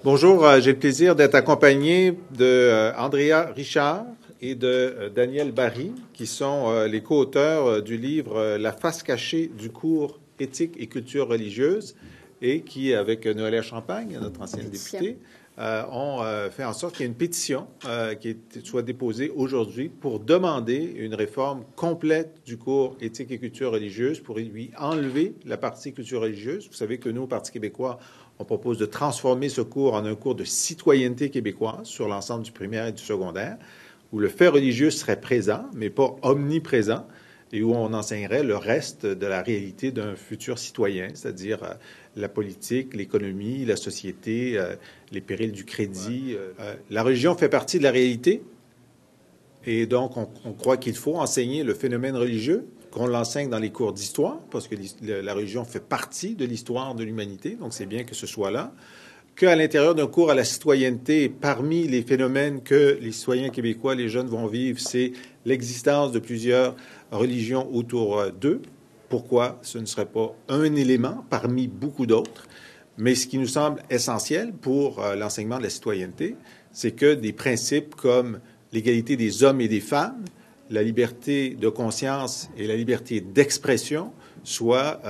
Bonjour, j'ai le plaisir d'être accompagné de Andrea Richard et de Daniel Barry, qui sont les co-auteurs du livre La face cachée du cours éthique et culture religieuse, et qui, avec Noëlla Champagne, notre ancienne députée, ont fait en sorte qu'il y ait une pétition qui soit déposée aujourd'hui pour demander une réforme complète du cours éthique et culture religieuse, pour lui enlever la partie culture religieuse. Vous savez que nous, au Parti québécois, on propose de transformer ce cours en un cours de citoyenneté québécoise sur l'ensemble du primaire et du secondaire, où le fait religieux serait présent, mais pas omniprésent, et où on enseignerait le reste de la réalité d'un futur citoyen, c'est-à-dire la politique, l'économie, la société, les périls du crédit. La religion fait partie de la réalité, et donc on croit qu'il faut enseigner le phénomène religieux, qu'on l'enseigne dans les cours d'histoire, parce que la religion fait partie de l'histoire de l'humanité, donc c'est bien que ce soit là, qu'à l'intérieur d'un cours à la citoyenneté, parmi les phénomènes que les citoyens québécois, les jeunes vont vivre, c'est l'existence de plusieurs religions autour d'eux. Pourquoi ce ne serait pas un élément parmi beaucoup d'autres? Mais ce qui nous semble essentiel pour l'enseignement de la citoyenneté, c'est que des principes comme l'égalité des hommes et des femmes, la liberté de conscience et la liberté d'expression soient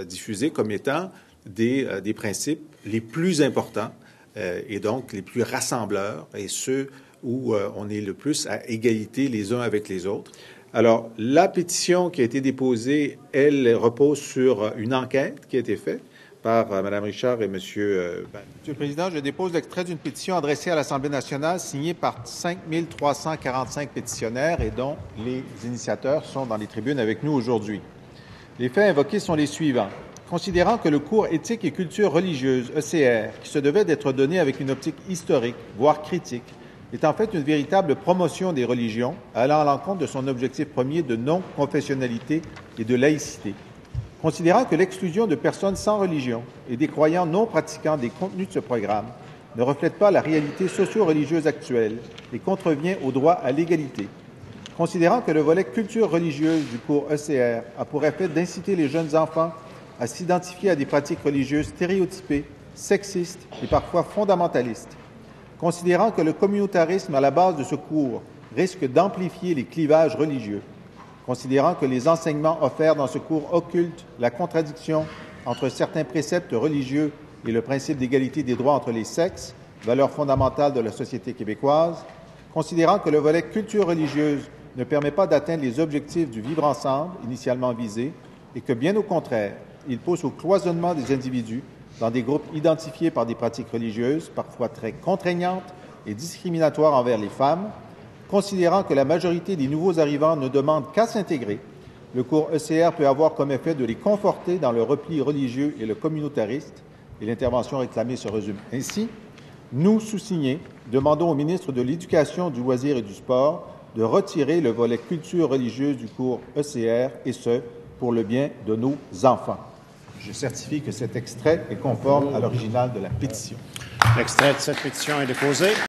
diffusés comme étant des principes les plus importants et donc les plus rassembleurs et ceux où on est le plus à égalité les uns avec les autres. Alors, la pétition qui a été déposée, elle repose sur une enquête qui a été faite par Mme Richard et M. Monsieur le Président, je dépose l'extrait d'une pétition adressée à l'Assemblée nationale signée par 5 345 pétitionnaires et dont les initiateurs sont dans les tribunes avec nous aujourd'hui. Les faits invoqués sont les suivants. Considérant que le cours éthique et culture religieuse, ECR, qui se devait d'être donné avec une optique historique, voire critique, est en fait une véritable promotion des religions, allant à l'encontre de son objectif premier de non-confessionnalité et de laïcité. Considérant que l'exclusion de personnes sans religion et des croyants non pratiquants des contenus de ce programme ne reflète pas la réalité socio-religieuse actuelle et contrevient au droit à l'égalité. Considérant que le volet culture religieuse du cours ECR a pour effet d'inciter les jeunes enfants à s'identifier à des pratiques religieuses stéréotypées, sexistes et parfois fondamentalistes. Considérant que le communautarisme à la base de ce cours risque d'amplifier les clivages religieux. Considérant que les enseignements offerts dans ce cours occultent la contradiction entre certains préceptes religieux et le principe d'égalité des droits entre les sexes, valeur fondamentale de la société québécoise, considérant que le volet culture religieuse ne permet pas d'atteindre les objectifs du vivre ensemble initialement visés et que, bien au contraire, il pousse au cloisonnement des individus dans des groupes identifiés par des pratiques religieuses, parfois très contraignantes et discriminatoires envers les femmes, considérant que la majorité des nouveaux arrivants ne demandent qu'à s'intégrer, le cours ECR peut avoir comme effet de les conforter dans le repli religieux et le communautariste, et l'intervention réclamée se résume ainsi. Nous, sous-signés, demandons au ministre de l'Éducation, du Loisir et du Sport de retirer le volet culture religieuse du cours ECR, et ce, pour le bien de nos enfants. Je certifie que cet extrait est conforme à l'original de la pétition. L'extrait de cette pétition est déposé.